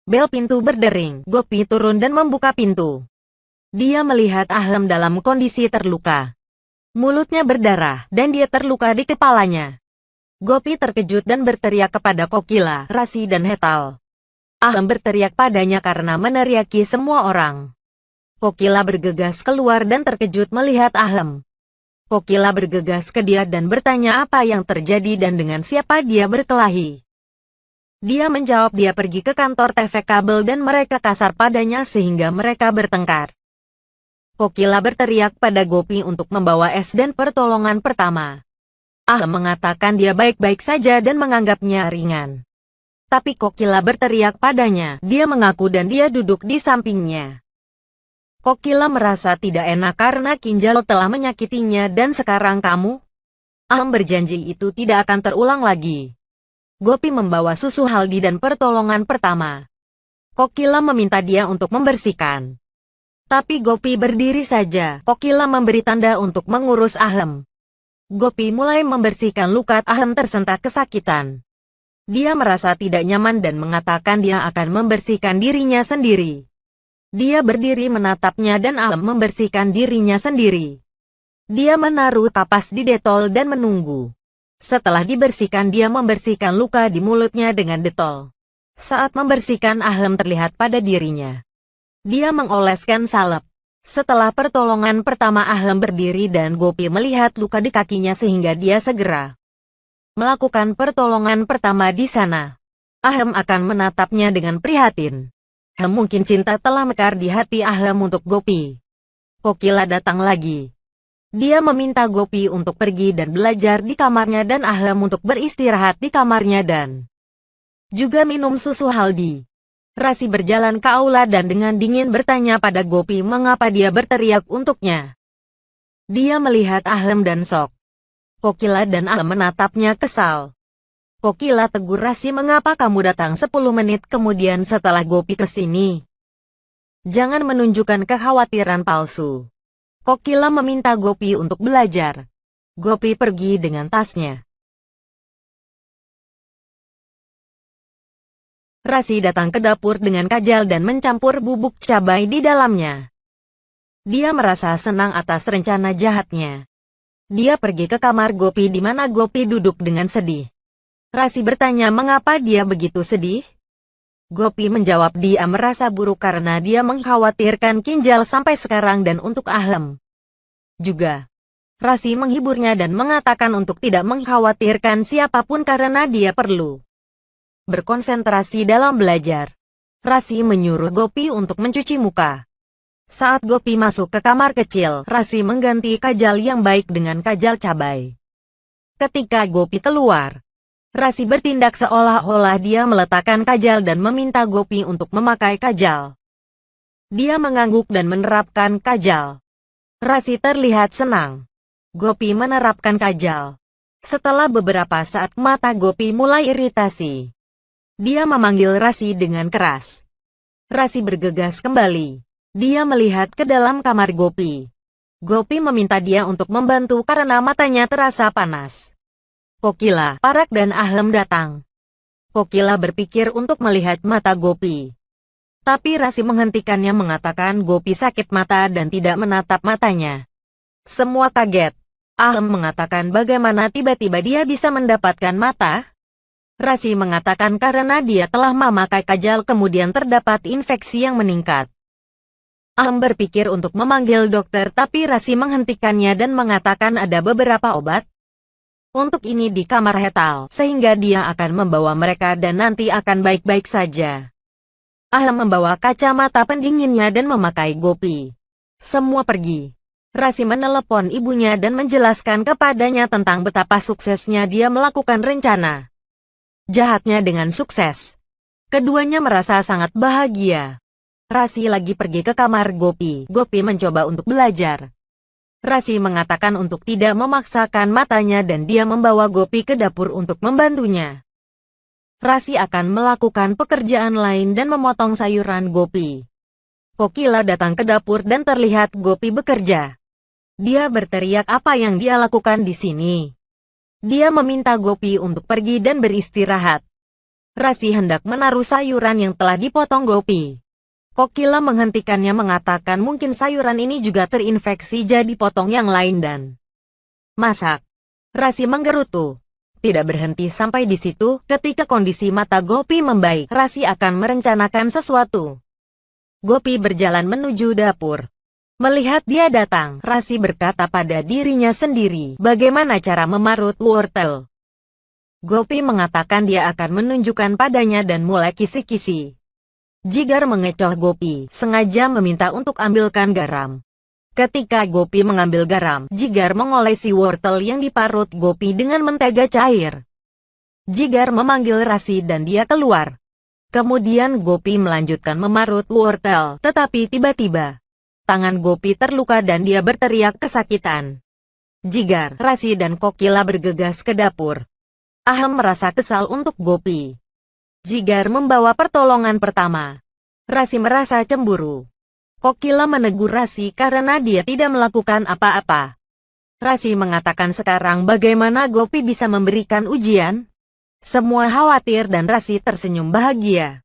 Bel pintu berdering. Gopi turun dan membuka pintu. Dia melihat Ahem dalam kondisi terluka. Mulutnya berdarah, dan dia terluka di kepalanya. Gopi terkejut dan berteriak kepada Kokila, Rasi dan Hetal. Ahem berteriak padanya karena meneriaki semua orang. Kokila bergegas keluar dan terkejut melihat Ahem. Kokila bergegas ke dia dan bertanya apa yang terjadi dan dengan siapa dia berkelahi. Dia menjawab dia pergi ke kantor TV kabel dan mereka kasar padanya sehingga mereka bertengkar. Kokila berteriak pada Gopi untuk membawa es dan pertolongan pertama. Ahem mengatakan dia baik-baik saja dan menganggapnya ringan. Tapi Kokila berteriak padanya, dia mengaku dan dia duduk di sampingnya. Kokila merasa tidak enak karena Kinjal telah menyakitinya dan sekarang kamu? Ahem berjanji itu tidak akan terulang lagi. Gopi membawa susu haldi dan pertolongan pertama. Kokila meminta dia untuk membersihkan. Tapi Gopi berdiri saja. Kokila memberi tanda untuk mengurus Ahem. Gopi mulai membersihkan luka. Ahem tersentak kesakitan. Dia merasa tidak nyaman dan mengatakan dia akan membersihkan dirinya sendiri. Dia berdiri menatapnya dan Ahem membersihkan dirinya sendiri. Dia menaruh tapas di detol dan menunggu. Setelah dibersihkan dia membersihkan luka di mulutnya dengan detol. Saat membersihkan Ahem terlihat pada dirinya. Dia mengoleskan salep. Setelah pertolongan pertama Ahem berdiri dan Gopi melihat luka di kakinya sehingga dia segera melakukan pertolongan pertama di sana. Ahem akan menatapnya dengan prihatin. Mungkin cinta telah mekar di hati Ahem untuk Gopi. Kokila datang lagi. Dia meminta Gopi untuk pergi dan belajar di kamarnya dan Ahem untuk beristirahat di kamarnya dan juga minum susu haldi. Rasi berjalan ke aula dan dengan dingin bertanya pada Gopi mengapa dia berteriak untuknya. Dia melihat Ahem dan Sok. Kokila dan Ahem menatapnya kesal. Kokila tegur Rasi mengapa kamu datang 10 menit kemudian setelah Gopi kesini. Jangan menunjukkan kekhawatiran palsu. Kokila meminta Gopi untuk belajar. Gopi pergi dengan tasnya. Rasi datang ke dapur dengan kajal dan mencampur bubuk cabai di dalamnya. Dia merasa senang atas rencana jahatnya. Dia pergi ke kamar Gopi di mana Gopi duduk dengan sedih. Rasi bertanya mengapa dia begitu sedih. Gopi menjawab dia merasa buruk karena dia mengkhawatirkan Kinjal sampai sekarang dan untuk Ahem juga. Rasi menghiburnya dan mengatakan untuk tidak mengkhawatirkan siapapun karena dia perlu berkonsentrasi dalam belajar. Rasi menyuruh Gopi untuk mencuci muka. Saat Gopi masuk ke kamar kecil, Rasi mengganti kajal yang baik dengan kajal cabai. Ketika Gopi keluar, Rasi bertindak seolah-olah dia meletakkan kajal dan meminta Gopi untuk memakai kajal. Dia mengangguk dan menerapkan kajal. Rasi terlihat senang. Gopi menerapkan kajal. Setelah beberapa saat mata Gopi mulai iritasi. Dia memanggil Rasi dengan keras. Rasi bergegas kembali. Dia melihat ke dalam kamar Gopi. Gopi meminta dia untuk membantu karena matanya terasa panas. Kokila, Parak dan Ahem datang. Kokila berpikir untuk melihat mata Gopi. Tapi Rasi menghentikannya mengatakan Gopi sakit mata dan tidak menatap matanya. Semua kaget. Ahem mengatakan bagaimana tiba-tiba dia bisa mendapatkan mata? Rasi mengatakan karena dia telah memakai kajal kemudian terdapat infeksi yang meningkat. Ahem berpikir untuk memanggil dokter tapi Rasi menghentikannya dan mengatakan ada beberapa obat untuk ini di kamar Hetal, sehingga dia akan membawa mereka dan nanti akan baik-baik saja. Ahem membawa kacamata pendinginnya dan memakai Gopi. Semua pergi. Rasi menelepon ibunya dan menjelaskan kepadanya tentang betapa suksesnya dia melakukan rencana jahatnya dengan sukses. Keduanya merasa sangat bahagia. Rasi lagi pergi ke kamar Gopi. Gopi mencoba untuk belajar. Rasi mengatakan untuk tidak memaksakan matanya dan dia membawa Gopi ke dapur untuk membantunya. Rasi akan melakukan pekerjaan lain dan memotong sayuran Gopi. Kokila datang ke dapur dan terlihat Gopi bekerja. Dia berteriak apa yang dia lakukan di sini. Dia meminta Gopi untuk pergi dan beristirahat. Rasi hendak menaruh sayuran yang telah dipotong Gopi. Kokila menghentikannya mengatakan mungkin sayuran ini juga terinfeksi jadi potong yang lain dan masak. Rasi menggerutu. Tidak berhenti sampai di situ, ketika kondisi mata Gopi membaik, Rasi akan merencanakan sesuatu. Gopi berjalan menuju dapur. Melihat dia datang, Rasi berkata pada dirinya sendiri, bagaimana cara memarut wortel. Gopi mengatakan dia akan menunjukkan padanya dan mulai kisi-kisi. Jigar mengecoh Gopi, sengaja meminta untuk ambilkan garam. Ketika Gopi mengambil garam, Jigar mengolesi wortel yang diparut Gopi dengan mentega cair. Jigar memanggil Rasi dan dia keluar. Kemudian Gopi melanjutkan memarut wortel, tetapi tiba-tiba tangan Gopi terluka dan dia berteriak kesakitan. Jigar, Rasi dan Kokila bergegas ke dapur. Ahem merasa kesal untuk Gopi. Jigar membawa pertolongan pertama. Rasi merasa cemburu. Kokila menegur Rasi karena dia tidak melakukan apa-apa. Rasi mengatakan sekarang bagaimana Gopi bisa memberikan ujian? Semua khawatir dan Rasi tersenyum bahagia.